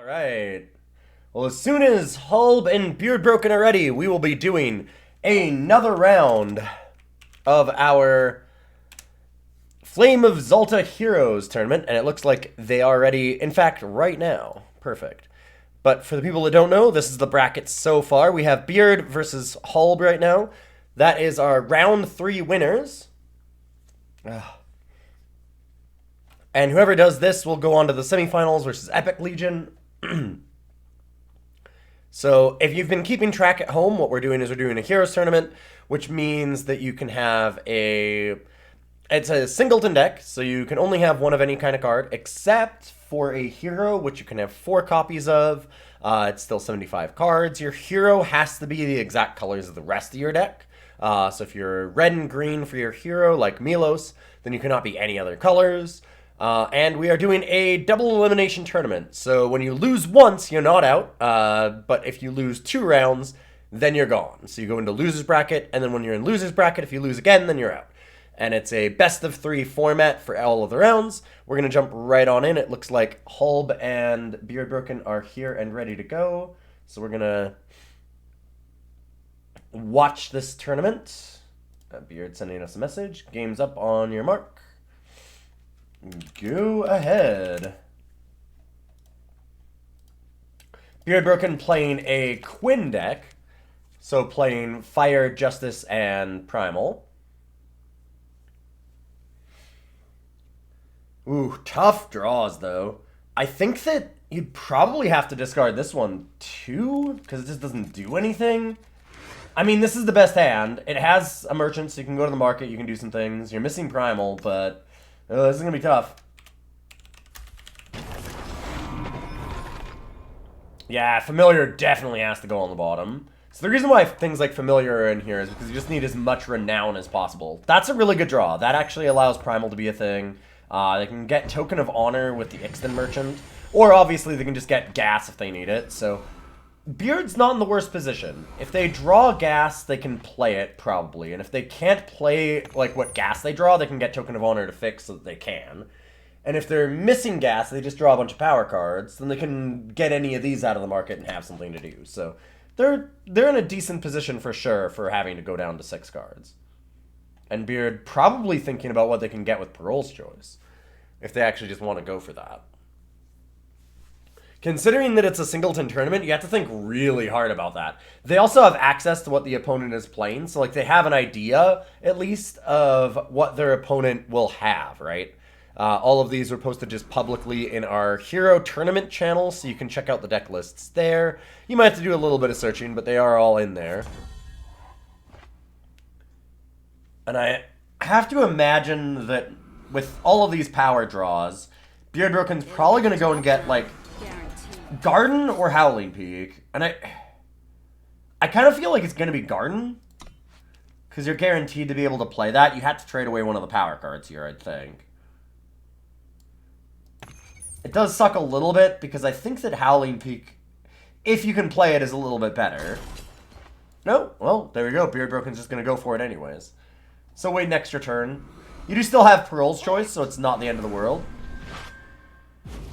Alright. Well, as soon as HulbeH and BeardBroken are ready, we will be doing another round of our Flame of Zalta Heroes tournament, and it looks like they are ready, in fact, right now. Perfect. But for the people that don't know, this is the bracket so far. We have Beard versus HulbeH right now. That is our round 3 winners. And whoever does this will go on to the semifinals versus Epic Legion. So if you've been keeping track at home, what we're doing is we're doing a Heroes tournament, which means that you can have it's a singleton deck, so you can only have one of any kind of card, except for a hero, which you can have 4 copies of. It's still 75 cards. Your hero has to be the exact colors of the rest of your deck. So if you're red and green for your hero, like Milos, then you cannot be any other colors. And we are doing a double elimination tournament. So when you lose once, you're not out. But if you lose 2 rounds, then you're gone. So you go into loser's bracket, and then when you're in loser's bracket, if you lose again, then you're out. And it's a best of 3 format for all of the rounds. We're going to jump right on in. It looks like HulbeH and BeardBroken are here and ready to go. So we're going to watch this tournament. Beard sending us a message. Game's up on your mark. Go ahead. BeardBroken playing a Quinn deck. So playing Fire, Justice, and Primal. Ooh, tough draws, though. I think that you'd probably have to discard this one, too, because it just doesn't do anything. I mean, this is the best hand. It has a merchant, so you can go to the market, you can do some things. You're missing Primal, but this is going to be tough. Yeah, Familiar definitely has to go on the bottom. So the reason why things like Familiar are in here is because you just need as much renown as possible. That's a really good draw. That actually allows Primal to be a thing. They can get Token of Honor with the Ixtan Merchant, or obviously they can just get Gas if they need it. So Beard's not in the worst position. If they draw Gas, they can play it, probably. And if they can't play like what Gas they draw, they can get Token of Honor to fix so that they can. And if they're missing Gas, they just draw a bunch of power cards, then they can get any of these out of the market and have something to do. So they're in a decent position for sure for having to go down to 6 cards. And Beard probably thinking about what they can get with Parole's Choice, if they actually just want to go for that. Considering that it's a singleton tournament, you have to think really hard about that. They also have access to what the opponent is playing, so like they have an idea, at least, of what their opponent will have, right? All of these are posted just publicly in our Hero Tournament channel, so you can check out the deck lists there. You might have to do a little bit of searching, but they are all in there. And I have to imagine that with all of these power draws, BeardBroken's probably going to go and get, like, Garden or Howling Peak. And I kind of feel like it's going to be Garden, because you're guaranteed to be able to play that. You have to trade away one of the power cards here, I think. It does suck a little bit, because I think that Howling Peak, if you can play it, is a little bit better. No? Well, there we go. BeardBroken's just going to go for it anyways. So wait an extra turn. You do still have Parole's Choice, so it's not the end of the world.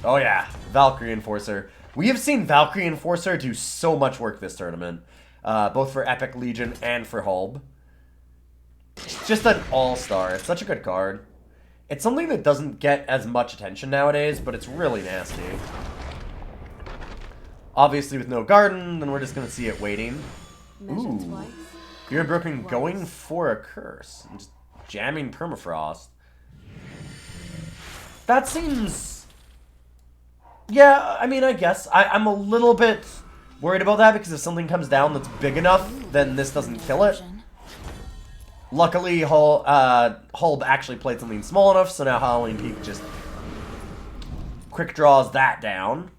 Oh yeah, Valkyrie Enforcer. We have seen Valkyrie Enforcer do so much work this tournament, both for Epic Legion and for HulbeH. It's just an all-star. It's such a good card. It's something that doesn't get as much attention nowadays, but it's really nasty. Obviously with no Garden, then we're just going to see it waiting. Ooh. BeardBroken going for a curse and just jamming Permafrost. That seems... Yeah, I mean, I guess. I'm a little bit worried about that because if something comes down that's big enough, then this doesn't kill it. Luckily, HulbeH actually played something small enough, so now Howling Peak just quick draws that down.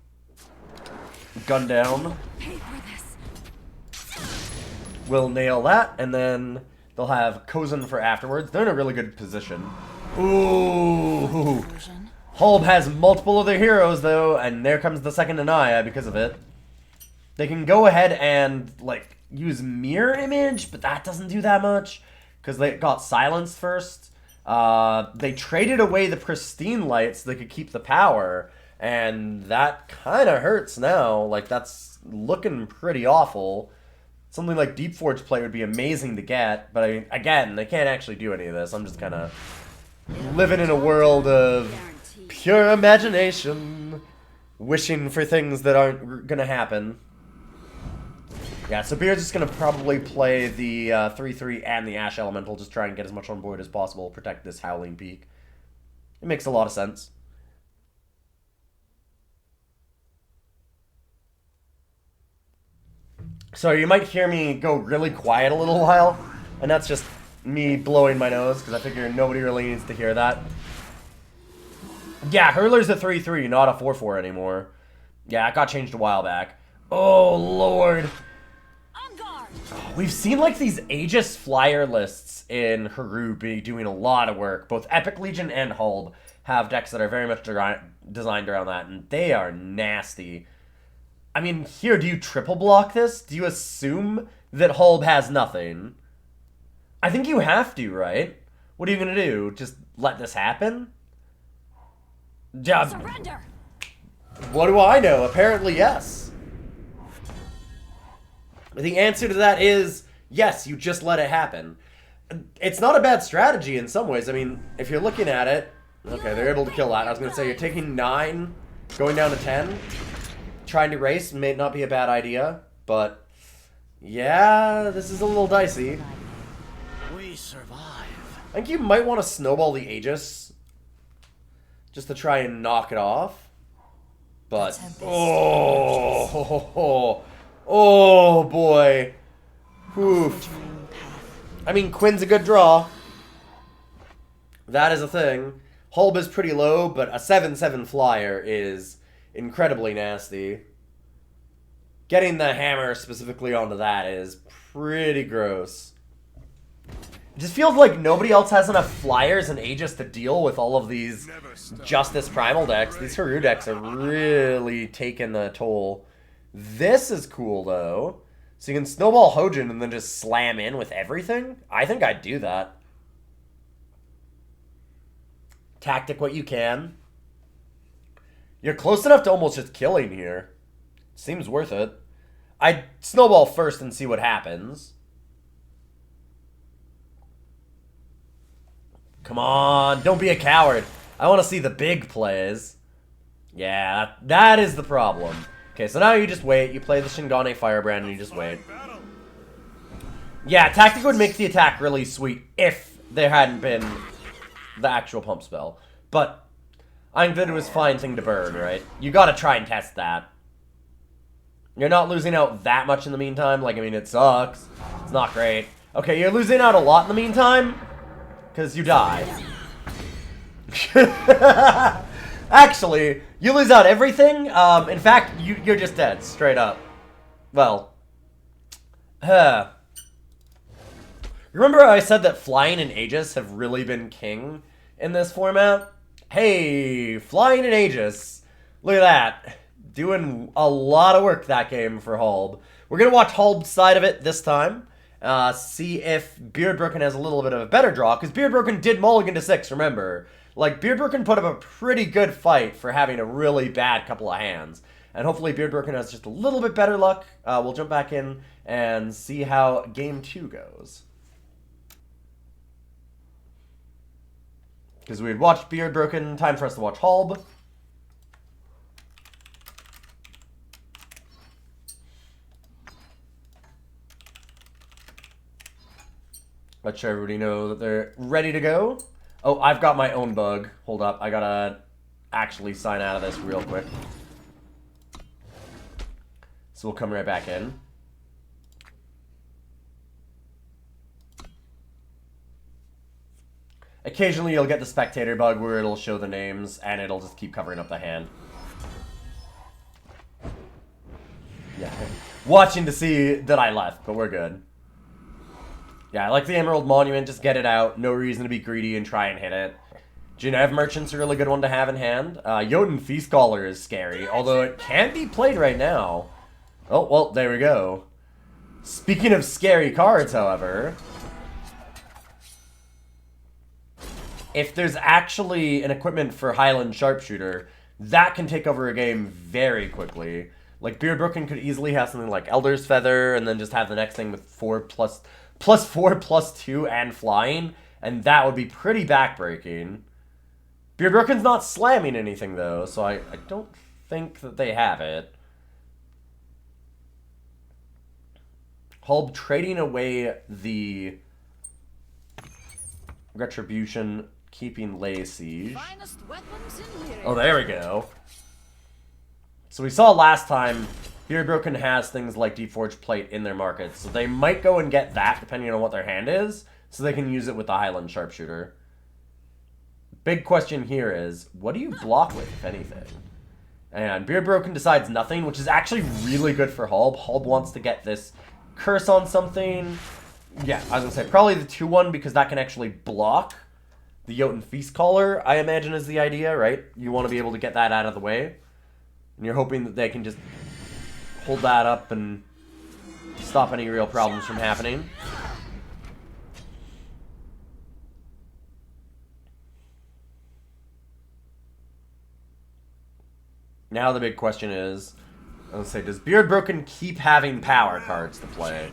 Gun down. Will nail that, and then they'll have Kozin for afterwards. They're in a really good position. Ooh! HulbeH has multiple of their heroes, though, and there comes the second Anaya because of it. They can go ahead and, like, use Mirror Image, but that doesn't do that much, because they got silenced first. They traded away the Pristine Light so they could keep the power, And that kind of hurts now. Like, that's looking pretty awful. Something like Deep Forge play would be amazing to get, but again, they can't actually do any of this. I'm just kind of living in a world of pure imagination, wishing for things that aren't gonna happen. Yeah, so Beard's just gonna probably play the 3/3 and the Ash Elemental, just try and get as much on board as possible, protect this Howling Peak. It makes a lot of sense. So you might hear me go really quiet a little while, and that's just me blowing my nose, because I figure nobody really needs to hear that. Yeah, Hurler's a 3/3, not a 4/4 anymore. Yeah, it got changed a while back. Oh, Lord. We've seen, like, these Aegis flyer lists in Haru be doing a lot of work. Both Epic Legion and Hulb have decks that are very much designed around that, and they are nasty. I mean, here, do you triple block this? Do you assume that Hulb has nothing? I think you have to, right? What are you gonna do? Just let this happen? Surrender. What do I know? Apparently, yes. The answer to that is yes, you just let it happen. It's not a bad strategy in some ways. I mean, if you're looking at it, okay, they're able to kill that. I was gonna say, you're taking 9, going down to 10. Trying to race may not be a bad idea, but yeah, this is a little dicey. We survive. I think you might want to snowball the Aegis just to try and knock it off. But oh boy. Oof. I mean, Quinn's a good draw. That is a thing. Hulb is pretty low, but a 7/7 flyer is incredibly nasty. Getting the hammer specifically onto that is pretty gross. It just feels like nobody else has enough flyers and Aegis to deal with all of these Justice Primal decks. These Haru decks are really taking the toll. This is cool, though. So you can snowball Hojin and then just slam in with everything? I think I'd do that. Tactic what you can. You're close enough to almost just killing here. Seems worth it. I'd snowball first and see what happens. Come on, don't be a coward. I want to see the big plays. Yeah, that is the problem. Okay, so now you just wait. You play the Shingane Firebrand and you just wait. Yeah, Tactic would make the attack really sweet if there hadn't been the actual pump spell. But I think that it was a fine thing to burn, right? You gotta try and test that. You're not losing out that much in the meantime. Like, I mean, it sucks. It's not great. Okay, you're losing out a lot in the meantime. Because you die. Actually, you lose out everything. In fact, you're just dead, straight up. Well. Remember how I said that flying and Aegis have really been king in this format? Hey, flying and Aegis. Look at that. Doing a lot of work that game for Hulb. We're going to watch Hulb's side of it this time. See if BeardBroken has a little bit of a better draw, because BeardBroken did mulligan to 6, remember. Like, BeardBroken put up a pretty good fight for having a really bad couple of hands. And hopefully BeardBroken has just a little bit better luck. We'll jump back in and see how Game 2 goes. Because we had watched BeardBroken, time for us to watch Hulb. Let everybody know that they're ready to go. Oh, I've got my own bug. Hold up, I gotta actually sign out of this real quick. So we'll come right back in. Occasionally you'll get the spectator bug where it'll show the names and it'll just keep covering up the hand. Yeah, watching to see that I left, but we're good. Yeah, I like the Emerald Monument, just get it out. No reason to be greedy and try and hit it. Genev Merchant's a really good one to have in hand. Jotun Feast Caller is scary, although it can be played right now. Oh, well, there we go. Speaking of scary cards, however, if there's actually an equipment for Highland Sharpshooter, that can take over a game very quickly. Like, BeardBroken could easily have something like Elder's Feather, and then just have the next thing with 4 plus 4 plus 2 and flying, and that would be pretty backbreaking. BeardBroken's not slamming anything, though, so I don't think that they have it. Hulb trading away the Retribution, keeping Lay Siege. Oh, there we go. So we saw last time, BeardBroken has things like Deep Forge Plate in their markets, so they might go and get that depending on what their hand is, so they can use it with the Highland Sharpshooter. Big question here is, what do you block with, if anything? And BeardBroken decides nothing, which is actually really good for Hulb. Hulb wants to get this curse on something. Yeah, I was gonna say, probably the 2-1 because that can actually block the Jotun Feast Caller, I imagine is the idea, right? You want to be able to get that out of the way. And you're hoping that they can just hold that up and stop any real problems from happening. Now the big question is, I was gonna say, does BeardBroken keep having power cards to play?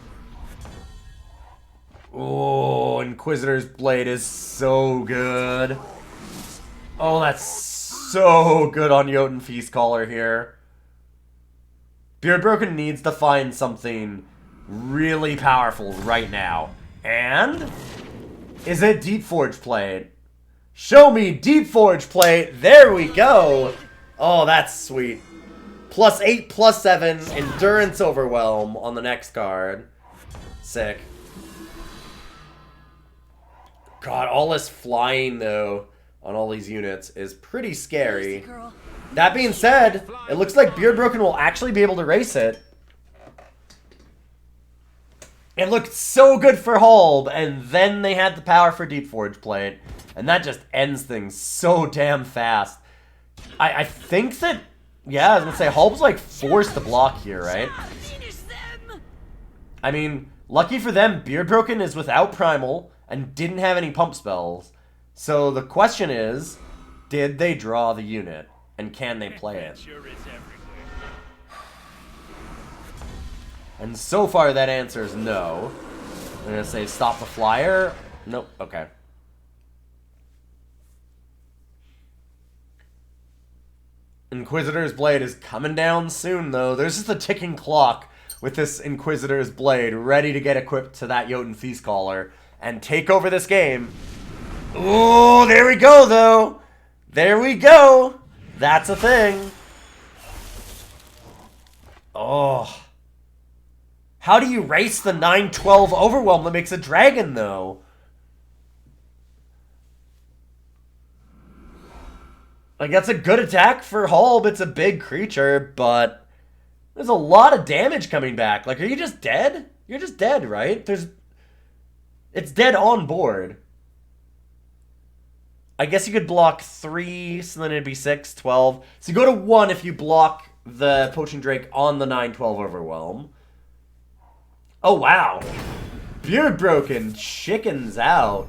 Oh, Inquisitor's Blade is so good. Oh, that's so good on Jotun Feast Caller here. BeardBroken needs to find something really powerful right now. And is it Deep Forge Plate? Show me Deep Forge Plate. There we go. Oh, that's sweet. +8, +7, Endurance Overwhelm on the next card. Sick. God, all this flying, though, on all these units is pretty scary. That being said, it looks like BeardBroken will actually be able to race it. It looked so good for Hulb, and then they had the power for Deep Forge Plate, and that just ends things so damn fast. I think that, yeah, I was gonna say, Hulb's like forced to block here, right? I mean, lucky for them, BeardBroken is without Primal and didn't have any pump spells. So the question is, did they draw the unit? And can they play it? And so far that answer is no. I'm gonna say stop the flyer. Nope, okay. Inquisitor's Blade is coming down soon, though. There's just a ticking clock with this Inquisitor's Blade ready to get equipped to that Jotun Feast Caller and take over this game. Ooh, there we go, though. There we go. That's a thing. Oh. How do you race the 9-12 Overwhelm that makes a dragon, though? Like, that's a good attack for Hulb. It's a big creature, but there's a lot of damage coming back. Like, are you just dead? You're just dead, right? It's dead on board. I guess you could block 3, so then it'd be 6, 12. So you go to 1 if you block the Poaching Drake on the 9-12 Overwhelm. Oh, wow. BeardBroken chickens out.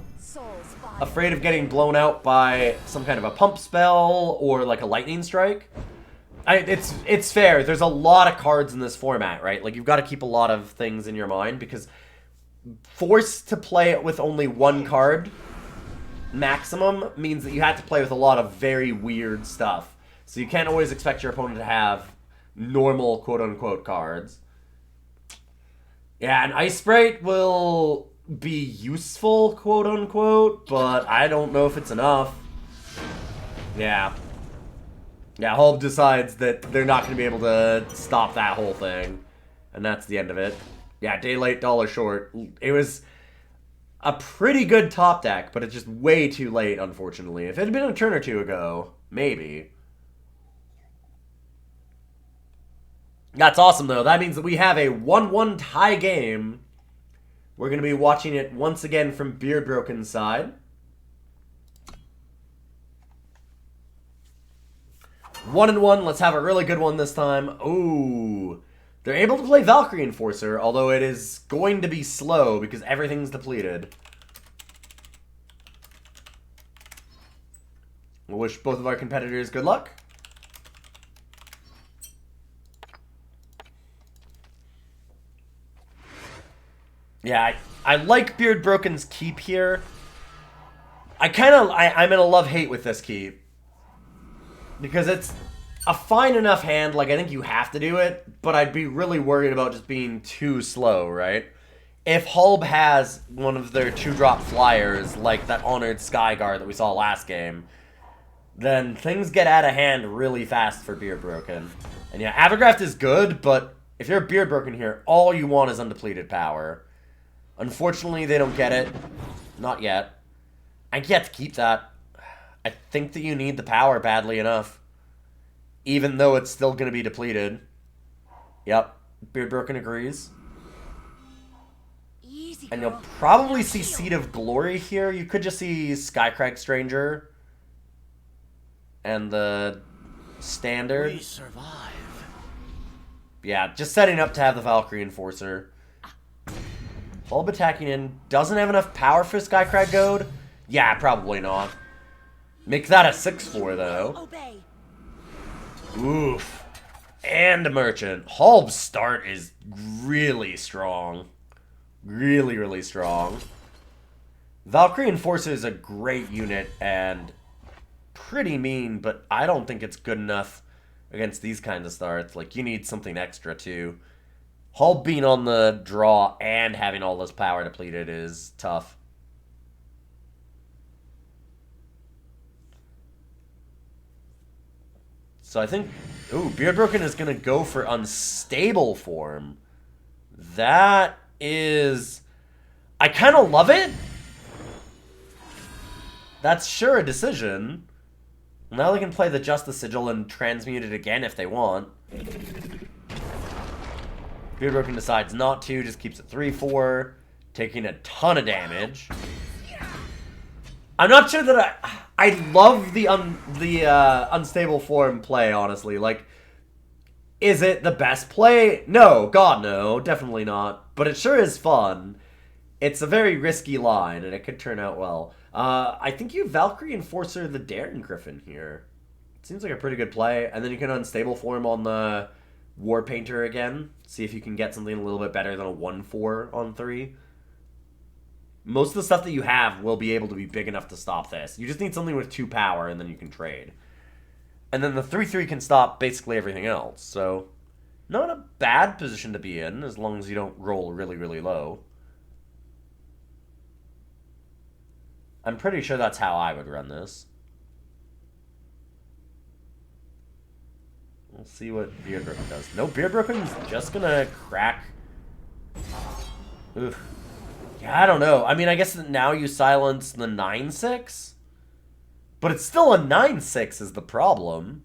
Afraid of getting blown out by some kind of a pump spell or like a lightning strike. It's fair. There's a lot of cards in this format, right? Like, you've got to keep a lot of things in your mind because forced to play it with only 1 card maximum means that you have to play with a lot of very weird stuff. So you can't always expect your opponent to have normal quote-unquote cards. Yeah, an Ice Sprite will be useful, quote-unquote, but I don't know if it's enough. Yeah. Yeah, Hulb decides that they're not going to be able to stop that whole thing. And that's the end of it. Yeah, day late, dollar short. It was a pretty good top deck, but it's just way too late, unfortunately. If it had been a turn or two ago, maybe. That's awesome, though. That means that we have a 1-1 tie game. We're going to be watching it once again from BeardBroken's side. 1-1. Let's have a really good one this time. Ooh. They're able to play Valkyrie Enforcer, although it is going to be slow because everything's depleted. We'll wish both of our competitors good luck. Yeah, I like BeardBroken's keep here. I'm in a love-hate with this keep. Because it's a fine enough hand, like I think you have to do it, but I'd be really worried about just being too slow, right? If HulbeH has one of their 2-drop flyers, like that Honored Skyguard that we saw last game, then things get out of hand really fast for BeardBroken. And yeah, Abergraft is good, but if you're BeardBroken here, all you want is undepleted power. Unfortunately, they don't get it. Not yet. I get to keep that. I think that you need the power badly enough. Even though it's still going to be depleted. Yep, BeardBroken agrees. Easy, And you'll probably see Seed of Glory here. You could just see Skycrag Stranger. And the standard. We survive. Yeah, just setting up to have the Valkyrie Enforcer. Bulb attacking in. Doesn't have enough power for Skycrag Goad? Yeah, probably not. Make that a 6-4, though. Obey. Oof. And a Merchant. HulbeH's start is really strong. Really, really strong. Valkyrie Enforcer is a great unit and pretty mean, but I don't think it's good enough against these kinds of starts. Like, you need something extra, too. HulbeH being on the draw and having all this power depleted is tough. So I think... Ooh, BeardBroken is going to go for Unstable Form. That is... I kind of love it. That's sure a decision. Now they can play the Justice Sigil and transmute it again if they want. BeardBroken decides not to, just keeps it 3-4, taking a ton of damage. I'm not sure that I love the unstable form play, honestly. Like, is it the best play? No, God no, definitely not. But it sure is fun. It's a very risky line, and it could turn out well. I think you Valkyrie Enforcer the Darren Griffin here. It seems like a pretty good play. And then you can unstable form on the War Painter again. See if you can get something a little bit better than a 1-4 on 3. Most of the stuff that you have will be able to be big enough to stop this. You just need something with 2 power, and then you can trade. And then the 3-3 can stop basically everything else. So, not a bad position to be in, as long as you don't roll really, really low. I'm pretty sure that's how I would run this. We'll see what BeardBroken does. No, BeardBroken's just gonna crack. Oof. Yeah, I don't know. I mean, I guess now you silence the 9-6? But it's still a 9-6 is the problem.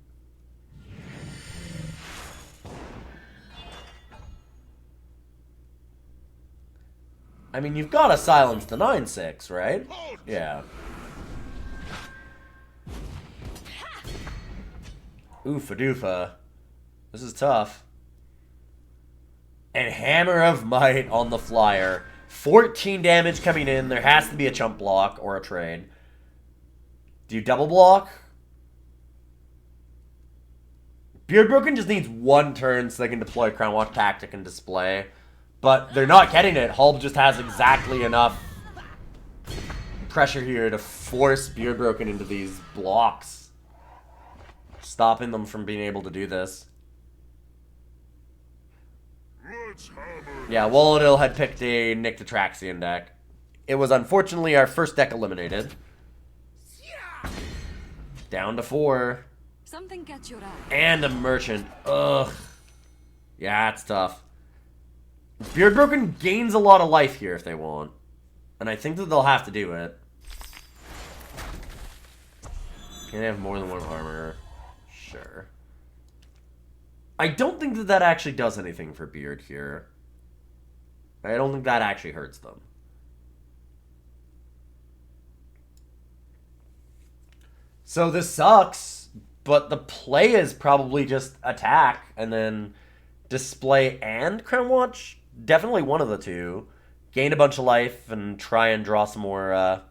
I mean, you've got to silence the 9-6, right? Yeah. Oofa doofa. This is tough. And Hammer of Might on the flyer. 14 damage coming in. There has to be a chump block or a trade. Do you double block? BeardBroken just needs 1 turn so they can deploy Crown Watch Tactic and display. But they're not getting it. HulbeH just has exactly enough pressure here to force BeardBroken into these blocks, stopping them from being able to do this. Yeah, Walladil had picked a Nick Detraxian deck. It was unfortunately our first deck eliminated. Down to 4. Something catch your eye. And a Merchant. Ugh. Yeah, it's tough. BeardBroken gains a lot of life here if they want. And I think that they'll have to do it. Can they have more than 1 armor? Sure. I don't think that that actually does anything for Beard here. I don't think that actually hurts them. So this sucks, but the play is probably just attack and then display and Crown Watch. Definitely one of the two. Gain a bunch of life and try and draw some more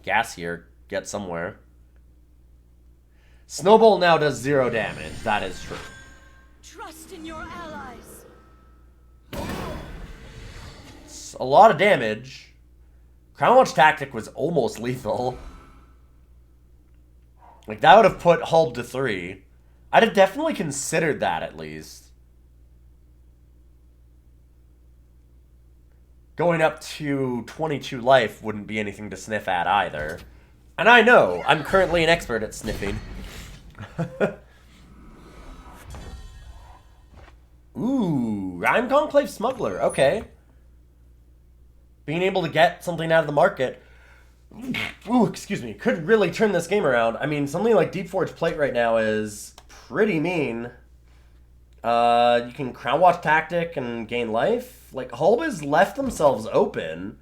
gas here. Get somewhere. Snowball now does 0 damage. That is true. Trust in your allies. close. A lot of damage. Crown Watch Tactic was almost lethal. Like, that would have put HulbeH to 3. I'd have definitely considered that, at least. Going up to 22 life wouldn't be anything to sniff at, either. And I know, I'm currently an expert at sniffing. Ooh, Rhyme Conclave Smuggler, okay. Being able to get something out of the market... Ooh, excuse me. Could really turn this game around. I mean, something like Deep Forge Plate right now is pretty mean. You can Crown Watch Tactic and gain life. Like, HulbeH has left themselves open.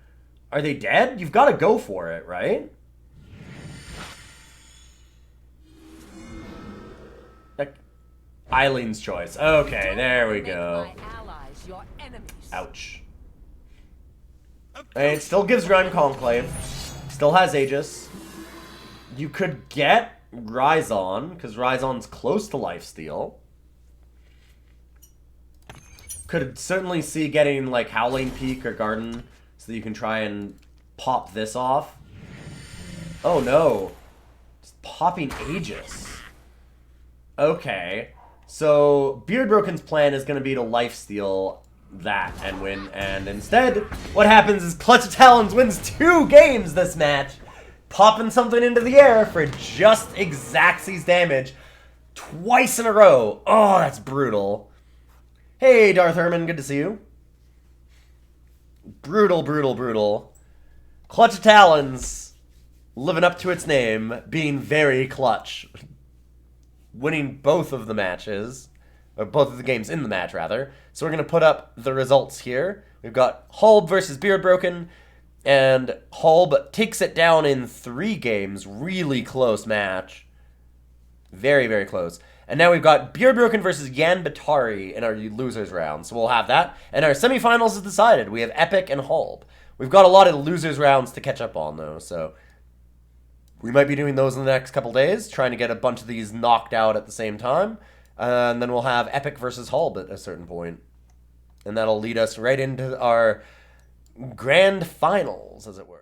Are they dead? You've got to go for it, right? Like, Eileen's choice. Okay, there we go. Ouch. And it still gives Rhyme Conclave. Still has Aegis. You could get Rhizon, because Rhizon's close to lifesteal. Could certainly see getting, like, Howling Peak or Garden, so that you can try and pop this off. Oh, no. Just popping Aegis. Okay. So, BeardBroken's plan is going to be to lifesteal that and win, and instead what happens is Clutch of Talons wins 2 games this match, popping something into the air for just Xaxes damage twice in a row. Oh, that's brutal. Hey, Darth Herman, good to see you. Brutal, brutal, brutal. Clutch of Talons living up to its name, being very clutch, winning both of the matches. Or both of the games in the match, rather. So we're going to put up the results here. We've got HulbeH versus BeardBroken, and HulbeH takes it down in 3 games. Really close match. Very, very close. And now we've got BeardBroken versus Yan Batari in our losers round. So we'll have that. And our semifinals is decided. We have Epic and HulbeH. We've got a lot of losers rounds to catch up on, though, so we might be doing those in the next couple days, trying to get a bunch of these knocked out at the same time. And then we'll have Epic versus HulbeH at a certain point. And that'll lead us right into our grand finals, as it were.